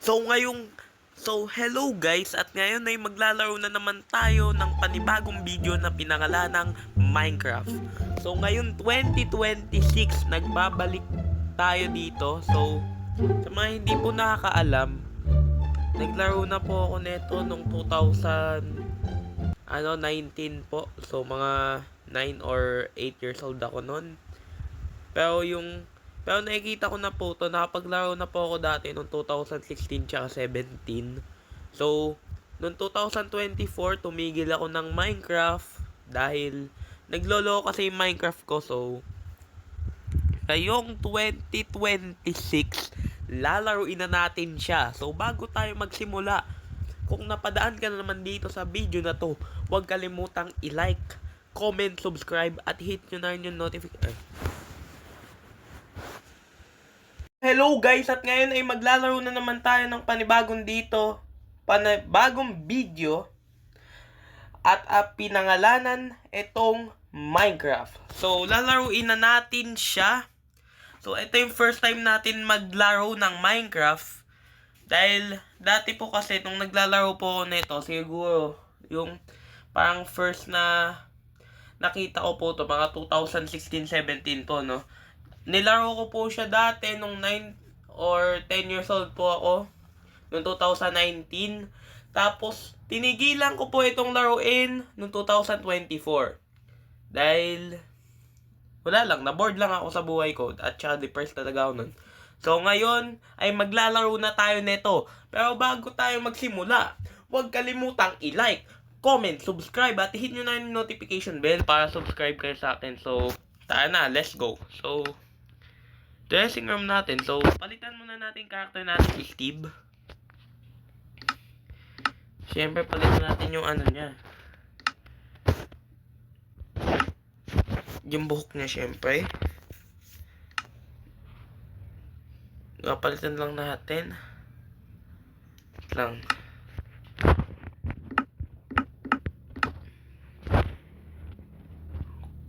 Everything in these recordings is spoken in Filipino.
Hello guys, at ngayon ay maglalaro na naman tayo ng panibagong video na pinangalanang Minecraft. So ngayon 2026, nagbabalik tayo dito. So sa mga hindi po nakakaalam, naglaro na po ako neto nung 2019 po. So mga 9 or 8 years old ako noon. Pero nakikita ko na po ito, nakapaglaro na po ako dati noong 2016 tsaka 17. So, noong 2024, tumigil ako ng Minecraft dahil naglolo kasi yung Minecraft ko. So, ngayong 2026, lalaruin na natin siya. So, bago tayo magsimula, kung napadaan ka na naman dito sa video na to, huwag kalimutang i-like, comment, subscribe, at hit nyo na rin yung notification. Hello guys, at ngayon ay maglalaro na naman tayo ng panibagong video at pinangalanan itong Minecraft. So, lalaruin na natin siya. So, ito yung first time natin maglaro ng Minecraft. Dahil, dati po kasi, nung naglalaro po ako nito, siguro, yung parang first na nakita ko po to mga 2016-17 po, no? Nilaro ko po siya dati nung 9 or 10 years old po ako. Noong 2019. Tapos, tinigilan ko po itong laruin noong 2024. Dahil, wala lang, na-bored lang ako sa buhay ko. At saka depressed talaga ako nun. So, ngayon, ay maglalaro na tayo neto. Pero bago tayo magsimula, huwag kalimutang i-like, comment, subscribe, at hit nyo na yung notification bell para subscribe kayo sa akin. So, tara na, let's go. So, dressing room natin. So, palitan muna natin character natin si Steve. Siyempre, palitan natin yung ano niya. Yung buhok niya, siyempre. Palitan lang natin. Lang.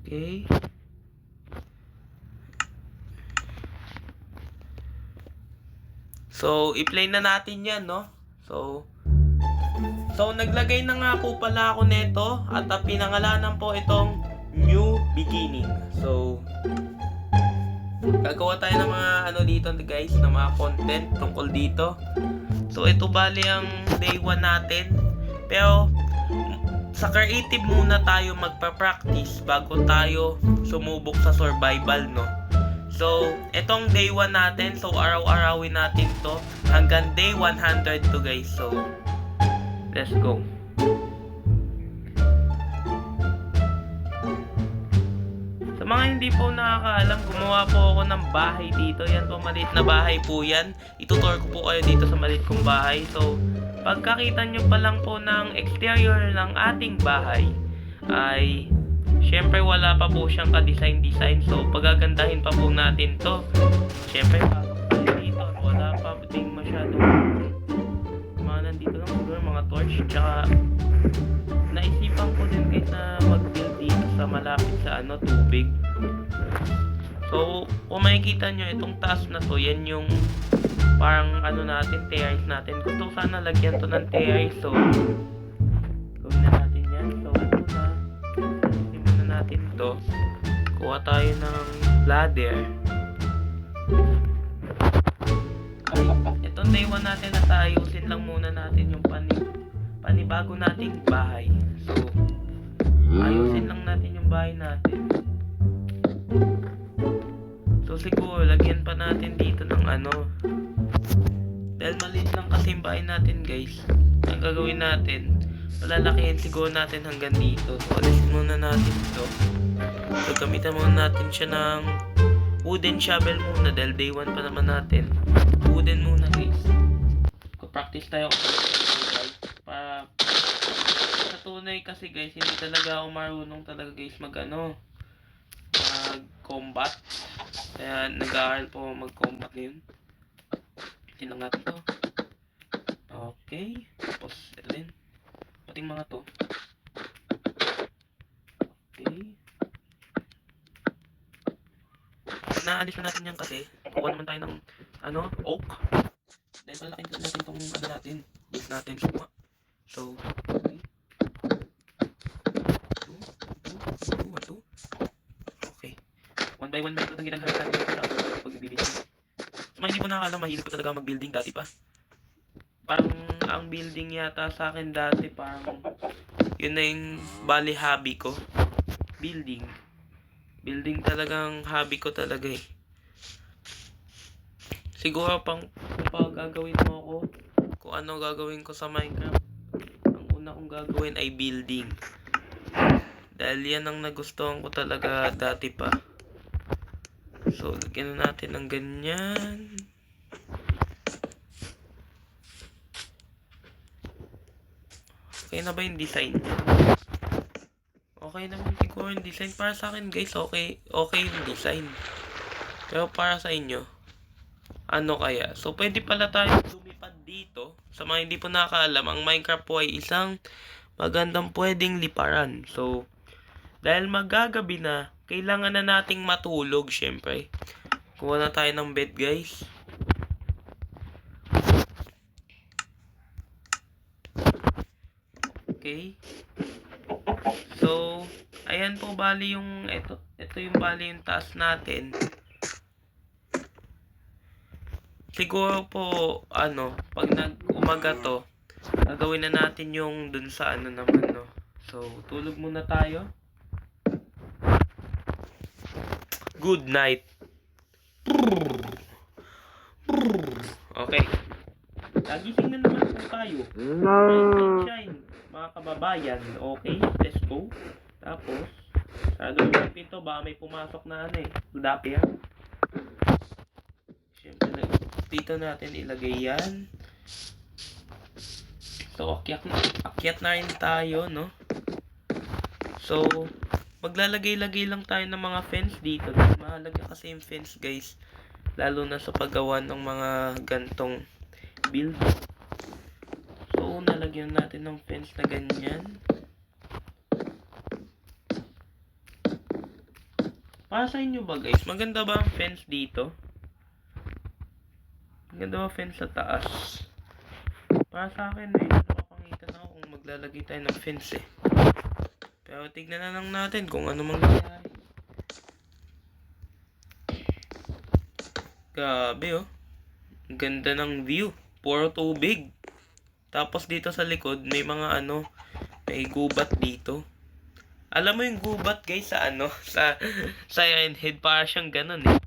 Okay. So, i-play na natin yan, no? So, naglagay na nga po pala ako nito at pinangalanan po itong New Beginning. So, gagawa tayo ng mga dito guys, ng mga content tungkol dito. So, ito bali ang day 1 natin. Pero, sa creative muna tayo magpa-practice bago tayo sumubok sa survival, no? So, itong day 1 natin. So, araw-arawin natin to hanggang day 100 to guys. So, let's go. Sa mga hindi po nakakaalam, gumawa po ako ng bahay dito. Yan po, maliit na bahay po yan. Itutour ko po kayo dito sa maliit kong bahay. So, pagkakita nyo pa lang po ng exterior ng ating bahay, ay syempre wala pa po siyang ka-design. So, pagagandahin pa po natin to. Syempre, dito, wala pa ding masyadong mga nandito lang siguro, mga torch. Tsaka, naisipan ko din guys na mag-build dito sa malapit sa tubig. So, kung makikita nyo, itong taas na to, yan yung parang natin, terrace natin. Gusto sana lagyan to ng terrace. So, gawin na natin yan. So, natin to. Kuha tayo ng ladder. Itong day 1 natin na ayusin lang muna natin yung panibago nating bahay. So, ayusin lang natin yung bahay natin. So, siguro lagyan pa natin dito ng dahil maliit lang kasi yung bahay natin guys. Ang gagawin natin, palalakihin siguro natin hanggang dito. So, alisin muna natin ito. So, gamitan muna natin siya ng wooden shovel muna dahil day 1 pa naman natin. Wooden muna guys. Practice tayo para sa tunay kasi guys, hindi talaga ako marunong talaga guys mag-combat. Kaya nag-aaral po mag-combat ngayon. Tingnan natin to. Okay. Tapos, ito din. Pating mga to. Okay. Naalis na natin yan kasi kuha naman tayo ng oak. Dahil palakin natin itong ano natin. Base natin. So, okay. 2. Okay. 1 by 1 method ang ginagamit natin sa pag-building. So, mga hindi po nakakaalam, mahilig ko talaga mag-building dati pa. Parang ang building yata sa akin dati, parang yun na yung bali hobby ko. Building. Building talagang hobby ko talaga eh. Siguro pang gagawin mo ako, kung ano gagawin ko sa Minecraft, ang una kong gagawin ay building. Dahil yan ang nagustuhan ko talaga dati pa. So, lagyan na natin ng ganyan. Okay na ba yung design? Okay naman siguro yung design. Para sa akin guys, okay yung design. Pero para sa inyo, ano kaya? So, pwede pala tayo lumipad dito. Sa mga hindi po nakakaalam, ang Minecraft po ay isang magandang pwedeng liparan. So, dahil magagabi na, kailangan na nating matulog, syempre. Kuha na tayo ng bed, guys. Okay. So, ayan po bali yung ito yung bali yung taas natin. Siguro po pag nag-umaga to, gagawin na natin yung dun sa naman, no. So, tulog muna tayo. Good night. Okay. Nagising na naman po tayo. Shine, mga kababayan. Okay, let's go. Tapos, sarado yung pinto. Baka may pumasok na Dapi yan. Siyempre, dito natin ilagay yan. So, akyat na rin tayo, no? So, maglalagay-lagay lang tayo ng mga fence dito. Mahalaga kasi yung fence, guys. Lalo na sa paggawa ng mga gantong build. So, nalagyan natin ng fence na ganyan. Para sa inyo ba, guys? Maganda ba ang fence dito? Maganda ba fence sa taas? Para sa akin, napapangitan ako kung maglalagay tayo ng fence eh. Pero tignan na lang natin kung ano mangyayari. Grabe oh. Ang ganda ng view. Puro tubig. Tapos dito sa likod, may mga may gubat dito. Alam mo yung gubat guys sa sa Iron Head, para siyang ganun eh.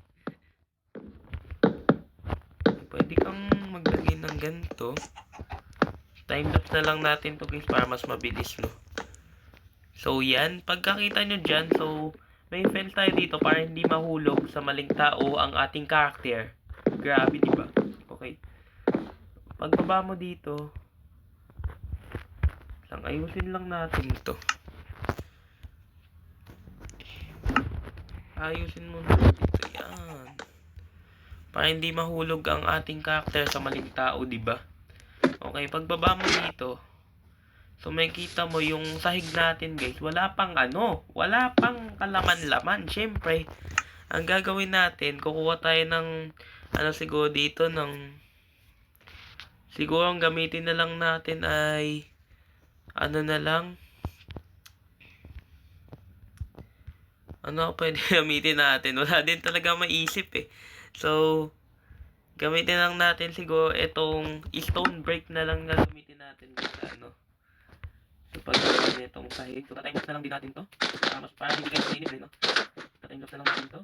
Pwede kang maglagay ng ganito. Time-lapse na lang natin to guys para mas mabilis, no. So yan, pagkakita nyo dyan, so may fence tayo dito para hindi mahulog sa maling tao ang ating character. Grabe, diba? Okay. Pagbaba mo dito, ayusin lang natin ito. Ayusin mo na dito yan. Para hindi mahulog ang ating character sa maling tao, diba? Okay, pagbaba mo dito, so makikita mo yung sahig natin guys, wala pang kalaman-laman. Syempre, ang gagawin natin, kukuha tayo ng siguro dito siguro ang gamitin na lang natin ay na lang pwede gamitin natin, wala din talaga maisip eh. So gamitin lang natin siguro itong stone break na lang na gamitin natin sa so pag itong sahig, so tatime na lang din natin to mas para hindi kayo mainip no. Tatime na lang natin to.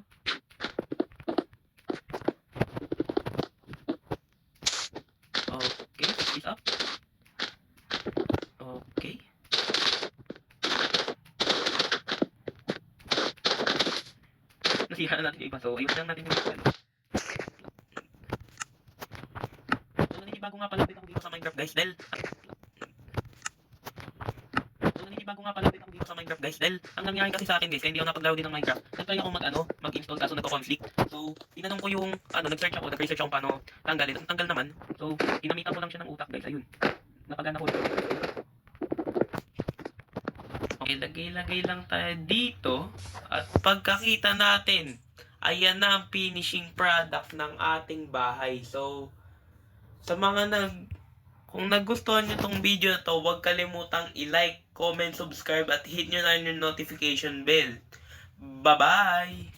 Okay, is up. Okay. Nasira na natin yung iba, so ayun lang natin yung so naninibago nga pala ako dito sa Minecraft guys dahil ang nangyari kasi sa akin guys, kaya hindi ako napaglaro din ng Minecraft. Nag-try ako mag-install kaso nagko-conflict. So, tinanong ko yung nag-research ako paano tanggalin. Ang tanggal naman. So, ginamitan ko lang siya ng utak guys. Ayun. Napagana ko. Okay, lagay-lagay lang tayo dito. At pagkakita natin, ayan na ang finishing product ng ating bahay. So, Kung nagustuhan nyo tong video na to, huwag kalimutang i-like, comment, subscribe, at hit nyo na yung notification bell. Bye-bye!